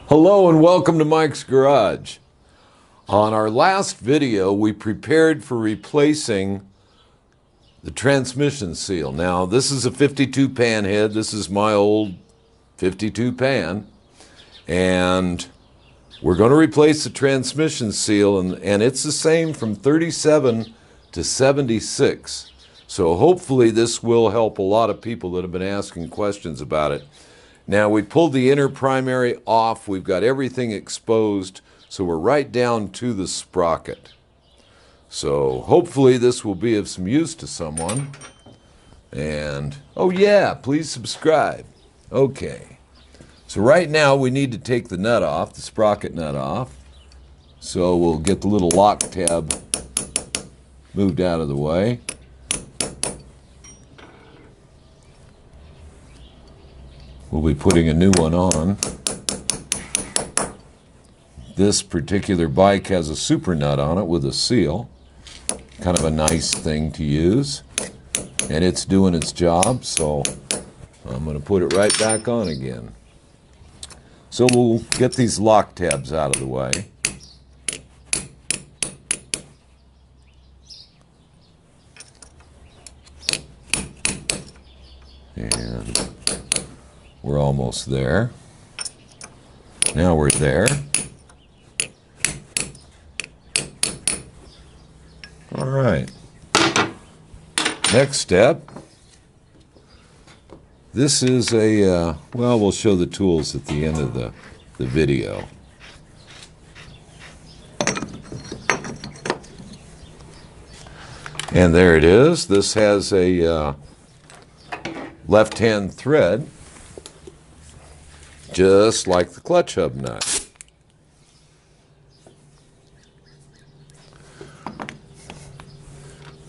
Hello and welcome to Mike's Garage. On our last video, we prepared for replacing the transmission seal. Now, this is a 52 pan head. This is my old 52 pan. And we're going to replace the transmission seal, and it's the same from 37 to 76. So hopefully this will help a lot of people that have been asking questions about it. Now, we pulled the inner primary off. We've got everything exposed, so we're right down to the sprocket. So hopefully this will be of some use to someone. And, oh yeah, please subscribe. Okay. So right now we need to take the nut off, the sprocket nut off. So we'll get the little lock tab moved out of the way. We'll be putting a new one on. This particular bike has a super nut on it with a seal. Kind of a nice thing to use. And it's doing its job, so I'm going to put it right back on again. So we'll get these lock tabs out of the way. And we're almost there. Now we're there. All right. Next step. This is a, well, we'll show the tools at the end of the video. And there it is. This has a left-hand thread, just like the clutch hub nut.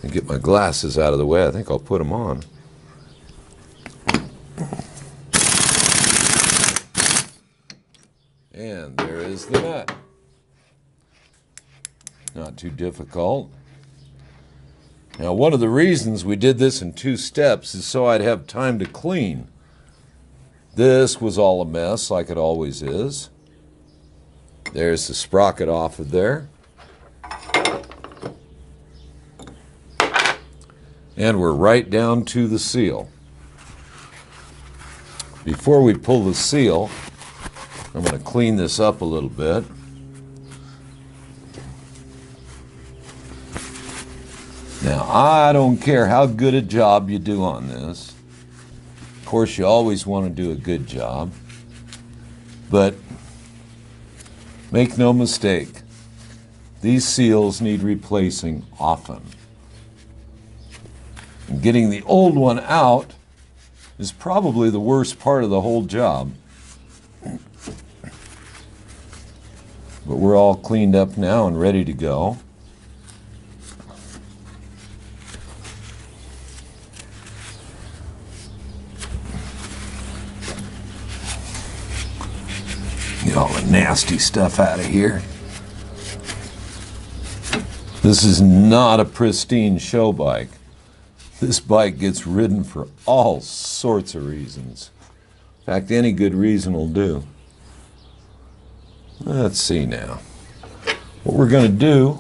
And get my glasses out of the way. I think I'll put them on. And there is the nut. Not too difficult. Now, one of the reasons we did this in 2 steps is so I'd have time to clean. This was all a mess, like it always is. There's the sprocket off of there. And we're right down to the seal. Before we pull the seal, I'm going to clean this up a little bit. Now, I don't care how good a job you do on this. Of course, you always want to do a good job. But make no mistake, these seals need replacing often. And getting the old one out is probably the worst part of the whole job. But we're all cleaned up now and ready to go. Get all the nasty stuff out of here. This is not a pristine show bike. This bike gets ridden for all sorts of reasons. In fact, any good reason will do. Let's see now. What we're going to do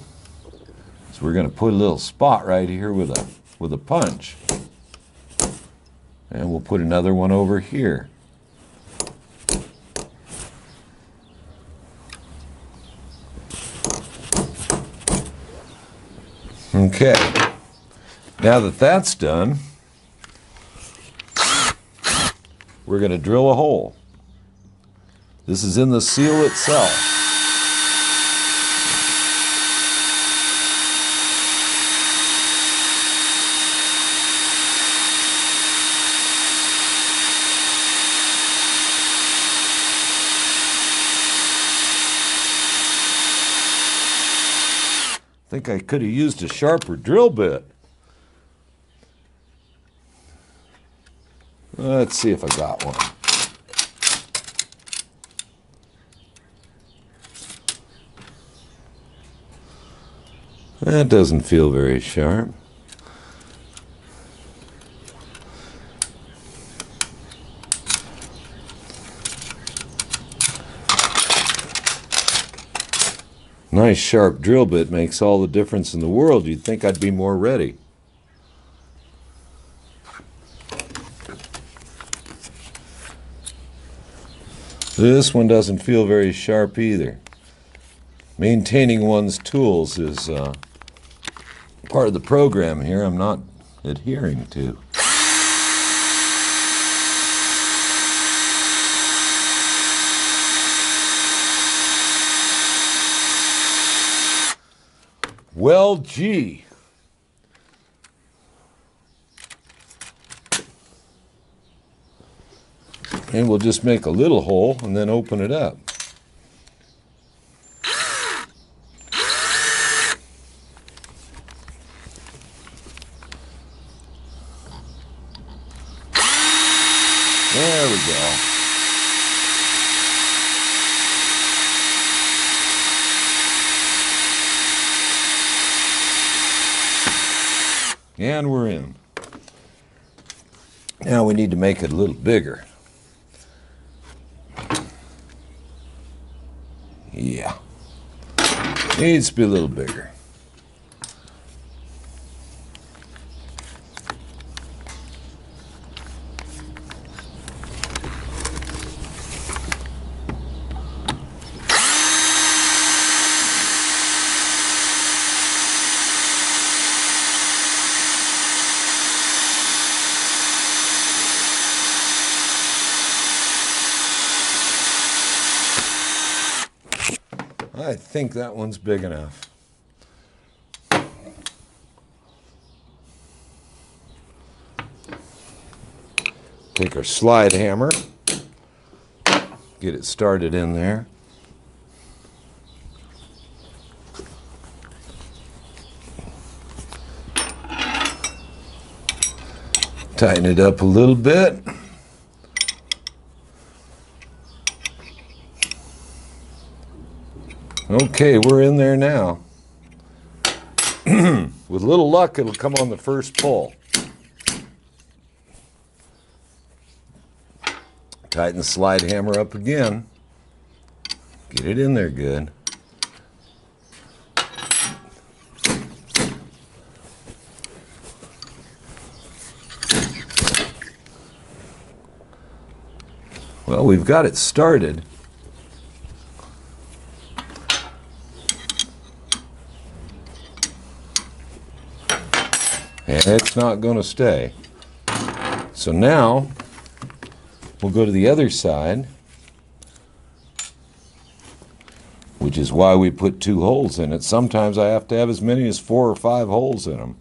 is we're going to put a little spot right here with a punch. And we'll put another one over here. Okay. Now that that's done, we're going to drill a hole. This is in the seal itself. I think I could have used a sharper drill bit. Let's see if I got one. That doesn't feel very sharp. nice sharp drill bit makes all the difference in the world. You'd think I'd be more ready. This one doesn't feel very sharp either. Maintaining one's tools is part of the program here I'm not adhering to. Well, gee. And we'll just make a little hole and then open it up. There we go. And we're in. Now we need to make it a little bigger. Yeah. Needs to be a little bigger. I think that one's big enough. Take our slide hammer, get it started in there. Tighten it up a little bit. Okay, we're in there now. With a little luck, it'll come on the first pull. Tighten the slide hammer up again. Get it in there good. Well, we've got it started. And it's not going to stay. So now we'll go to the other side, which is why we put 2 holes in it. Sometimes I have to have as many as 4 or 5 holes in them.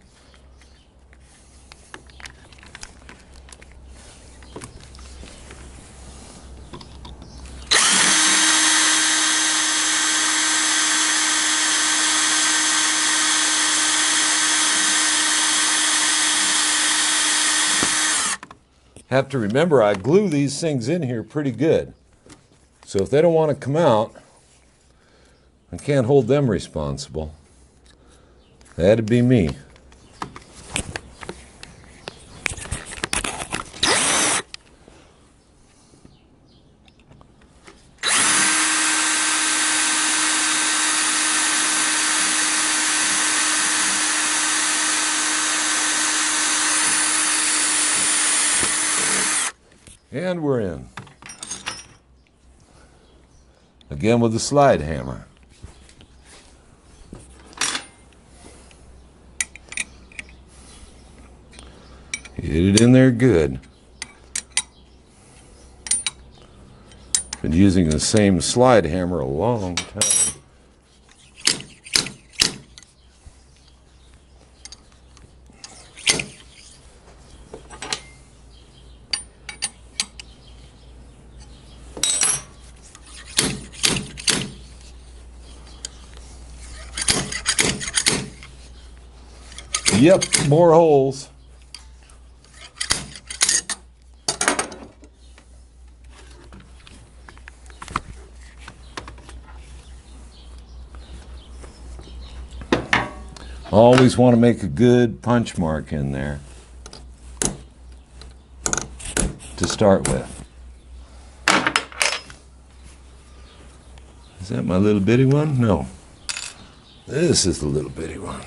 Have to remember I glue these things in here pretty good. So if they don't want to come out, I can't hold them responsible. That'd be me. And we're in. Again with the slide hammer. Get it in there good. Been using the same slide hammer a long time. Yep, more holes. Always want to make a good punch mark in there to start with. Is that my little bitty one? No. This is the little bitty one.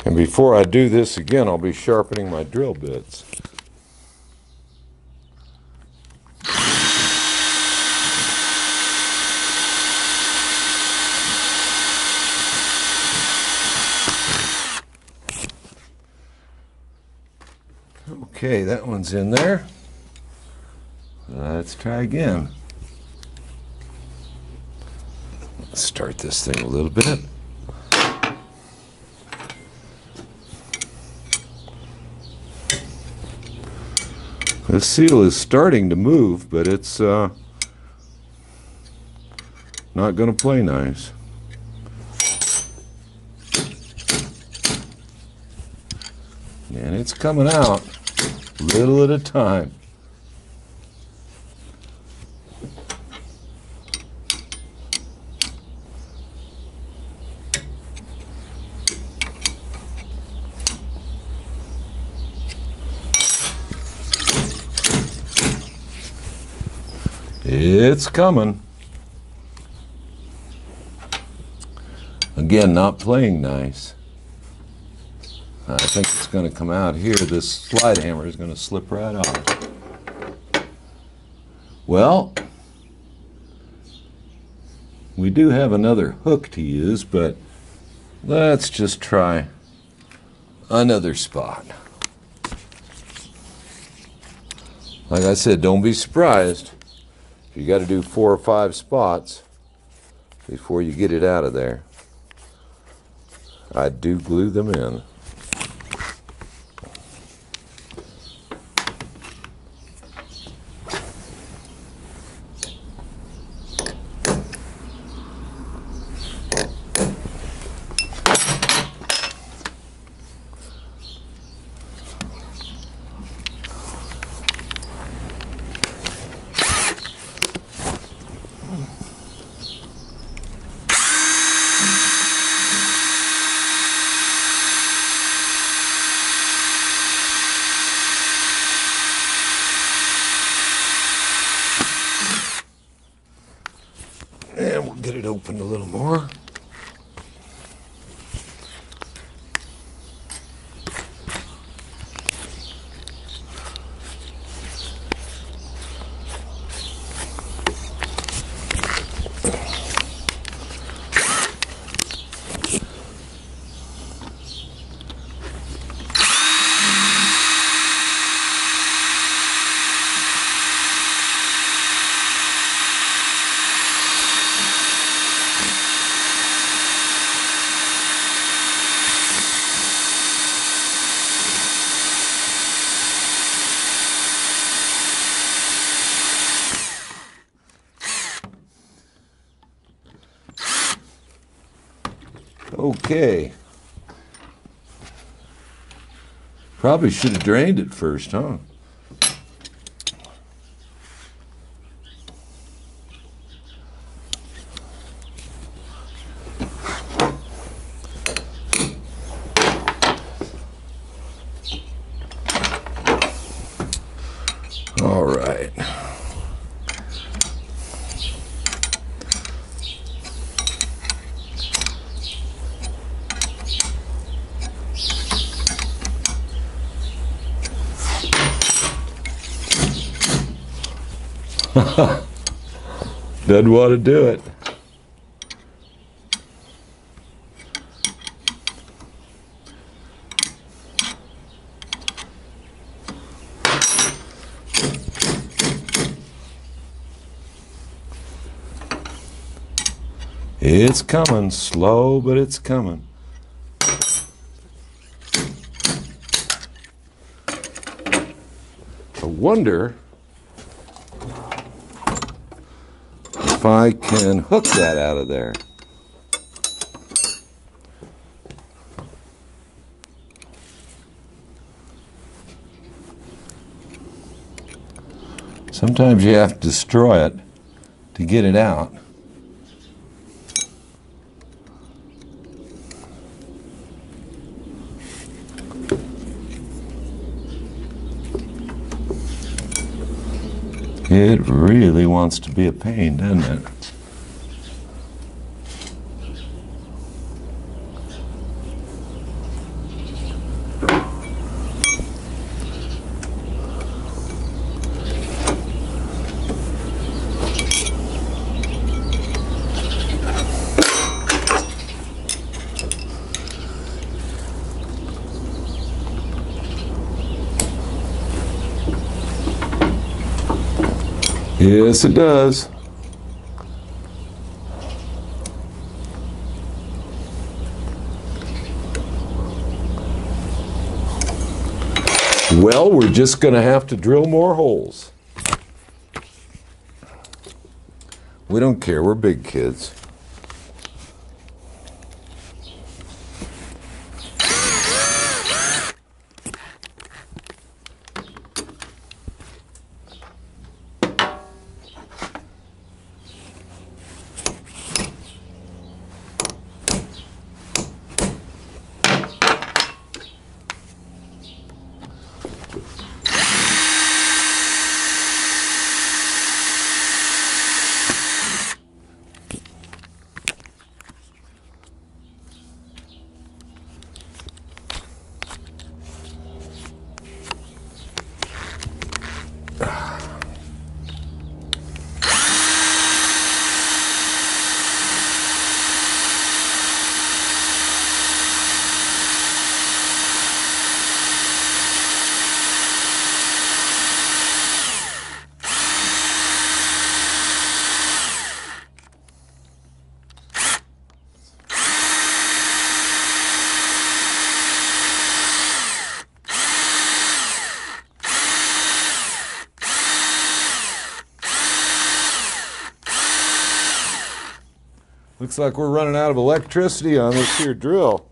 And before I do this again, I'll be sharpening my drill bits. Okay, that one's in there. Let's try again. Let's start this thing a little bit. The seal is starting to move, but it's not going to play nice. And it's coming out little at a time. It's coming. Again, not playing nice. I think it's going to come out here. This slide hammer is going to slip right off. Well, we do have another hook to use, but let's just try another spot. Like I said, don't be surprised. You got to do 4 or 5 spots before you get it out of there. I do glue them in. And we'll get it opened a little more. Okay. Probably should have drained it first, huh? All right. Doesn't want to do it. It's coming, slow, but it's coming. I wonder if I can hook that out of there. Sometimes you have to destroy it to get it out. It really wants to be a pain, doesn't it? Yes, it does. Well, we're just going to have to drill more holes. We don't care, we're big kids. Looks like we're running out of electricity on this here drill.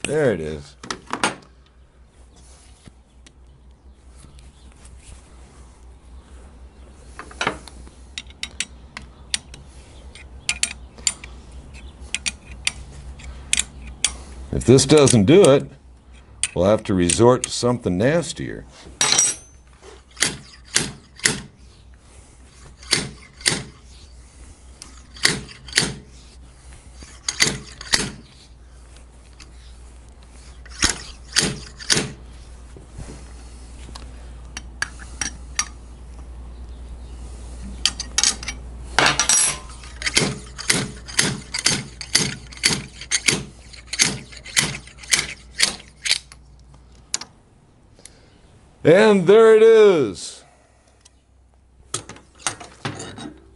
There it is. If this doesn't do it, we'll have to resort to something nastier. And there it is.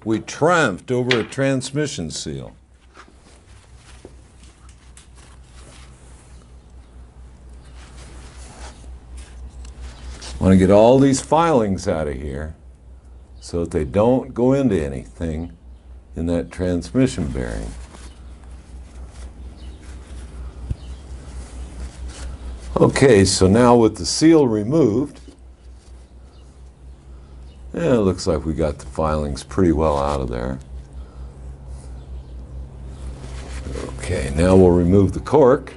We triumphed over a transmission seal. I want to get all these filings out of here so that they don't go into anything in that transmission bearing. Okay, so now with the seal removed, it looks like we got the filings pretty well out of there. Okay, now we'll remove the cork.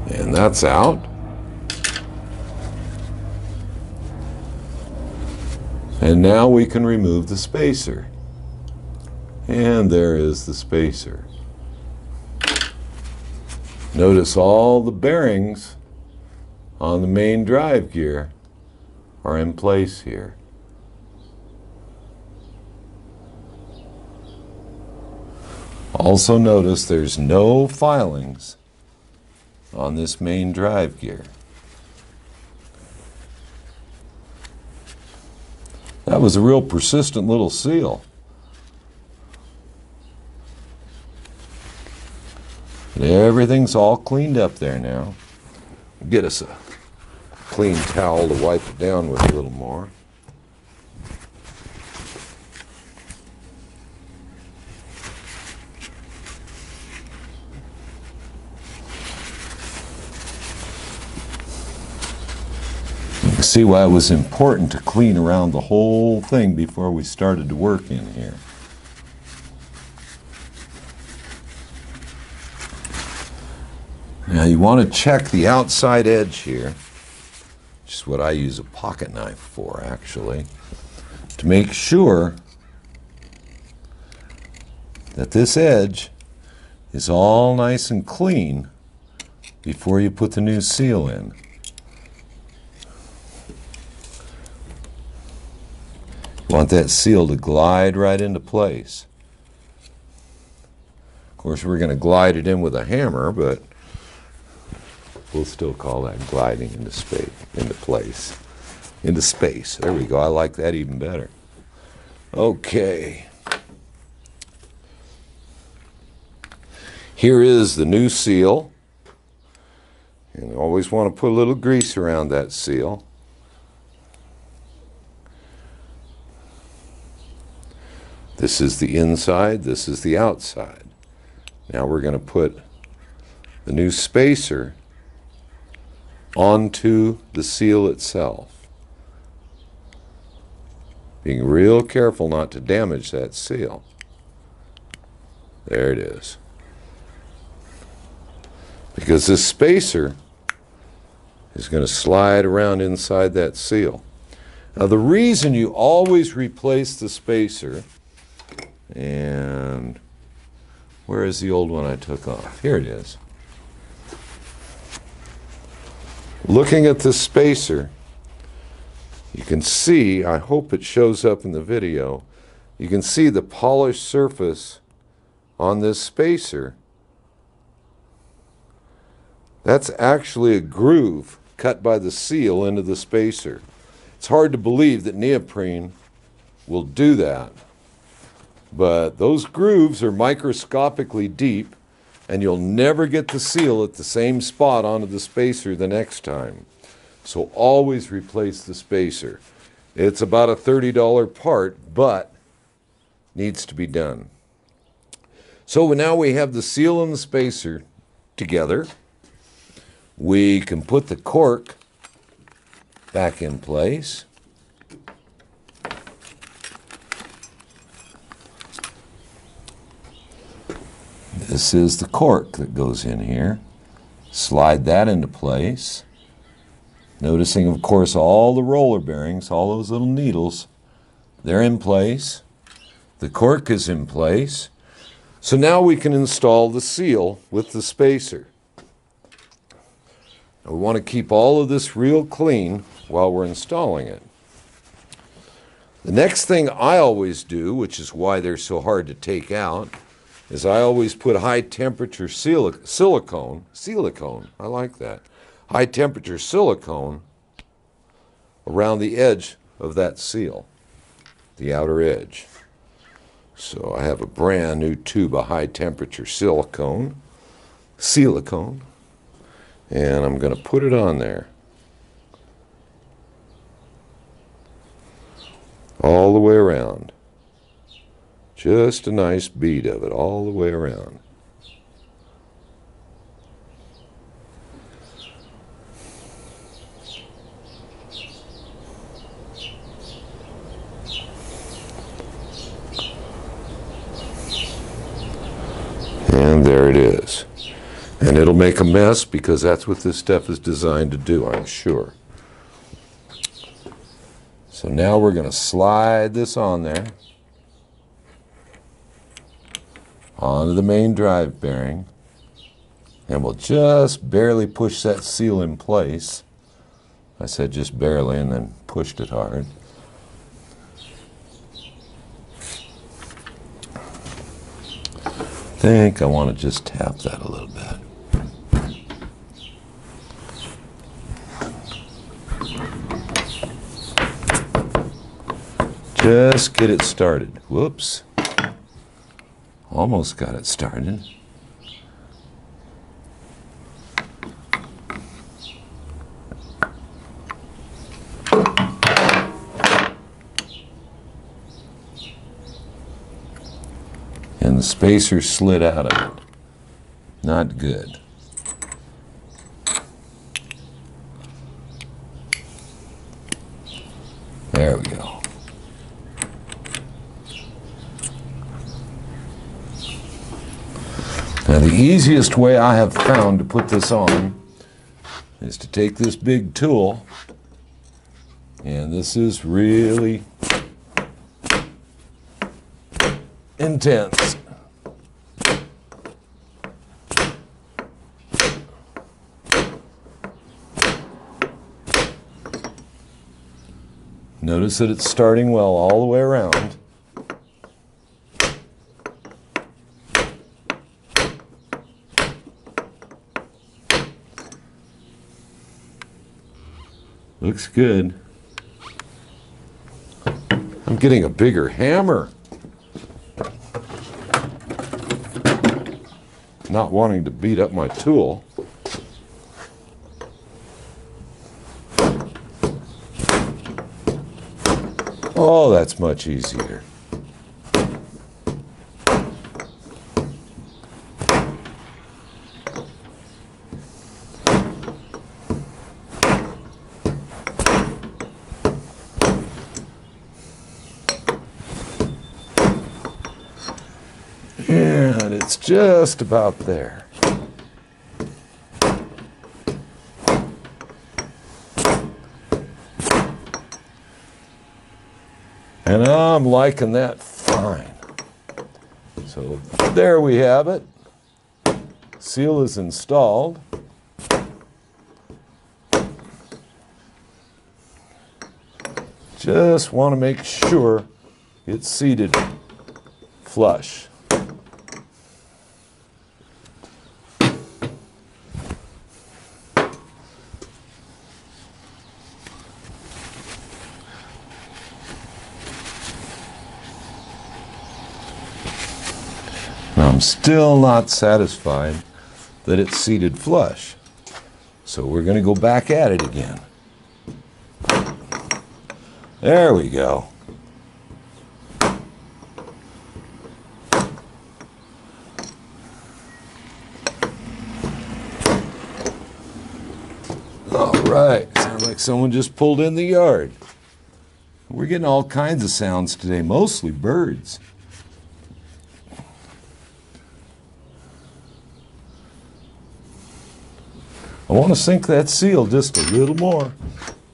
And that's out. And now we can remove the spacer. And there is the spacer. Notice all the bearings on the main drive gear are in place here. Also notice there's no filings on this main drive gear. That was a real persistent little seal. But everything's all cleaned up there now. Get us a clean towel to wipe it down with a little more. You see why it was important to clean around the whole thing before we started to work in here. Now you want to check the outside edge here, which is what I use a pocket knife for actually, to make sure that this edge is all nice and clean before you put the new seal in. You want that seal to glide right into place. Of course, we're going to glide it in with a hammer, but we'll still call that gliding into space, into place, into space. There we go. I like that even better. Okay. Here is the new seal. And you always want to put a little grease around that seal. This is the inside, this is the outside. Now we're going to put the new spacer onto the seal itself. Being real careful not to damage that seal. There it is. Because this spacer is going to slide around inside that seal. Now the reason you always replace the spacer, and where is the old one I took off? Here it is. Looking at this spacer, you can see, I hope it shows up in the video, you can see the polished surface on this spacer. That's actually a groove cut by the seal into the spacer. It's hard to believe that neoprene will do that. But those grooves are microscopically deep, and you'll never get the seal at the same spot onto the spacer the next time. So always replace the spacer. It's about a $30 part, but needs to be done. So now we have the seal and the spacer together. We can put the cork back in place. This is the cork that goes in here. Slide that into place. Noticing, of course, all the roller bearings, all those little needles, they're in place. The cork is in place. So now we can install the seal with the spacer. Now we want to keep all of this real clean while we're installing it. The next thing I always do, which is why they're so hard to take out, is I always put high temperature silicone, I like that, high temperature silicone around the edge of that seal, the outer edge. So I have a brand new tube of high temperature silicone, and I'm going to put it on there. All the way around. Just a nice bead of it all the way around. And there it is. And it'll make a mess because that's what this stuff is designed to do, I'm sure. So now we're going to slide this on there. Onto the main drive bearing, and we'll just barely push that seal in place. I said just barely and then pushed it hard. I think I want to just tap that a little bit. Just get it started. Whoops. Almost got it started. And the spacer slid out of it. Not good. There we go. Now the easiest way I have found to put this on is to take this big tool, and this is really intense. Notice that it's starting well all the way around. Looks good. I'm getting a bigger hammer. Not wanting to beat up my tool. Oh, that's much easier. And it's just about there. And I'm liking that fine. So there we have it. Seal is installed. Just want to make sure it's seated flush. Now, I'm still not satisfied that it's seated flush, so we're going to go back at it again. There we go. All right, sounds like someone just pulled in the yard. We're getting all kinds of sounds today, mostly birds. I want to sink that seal just a little more.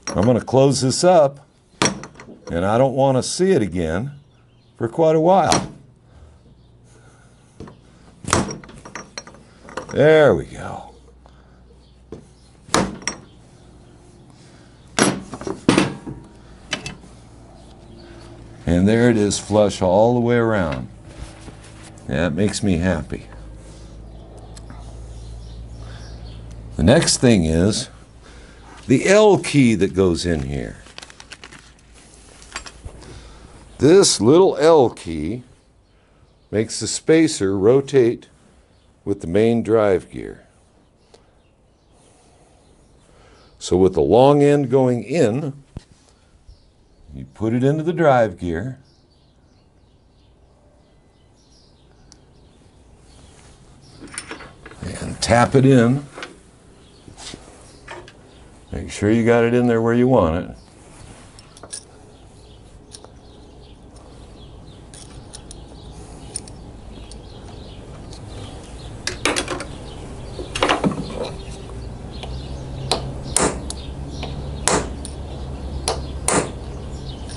I'm going to close this up, and I don't want to see it again for quite a while. There we go. And there it is, flush all the way around. That makes me happy. The next thing is the L key that goes in here. This little L key makes the spacer rotate with the main drive gear. So with the long end going in, you put it into the drive gear, and tap it in. Make sure you got it in there where you want it.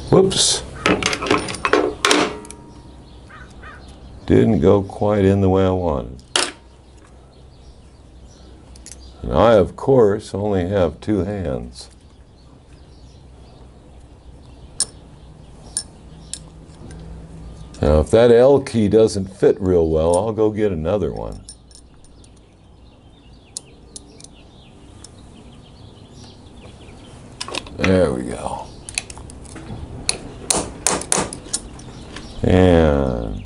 Whoops. Didn't go quite in the way I wanted. And I, of course, only have two hands. Now, if that L key doesn't fit real well, I'll go get another one. There we go. And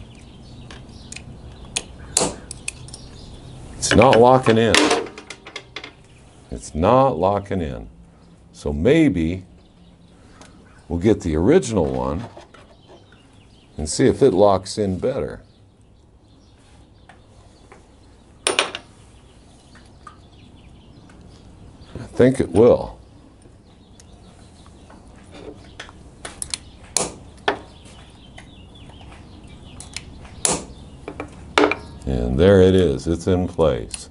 it's not locking in. It's not locking in. So maybe we'll get the original one and see if it locks in better. I think it will. And there it is, it's in place.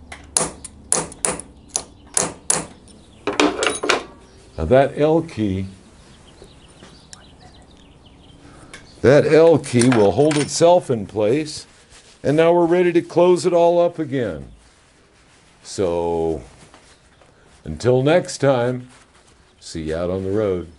Now that L key will hold itself in place, and now we're ready to close it all up again. So, until next time, see you out on the road.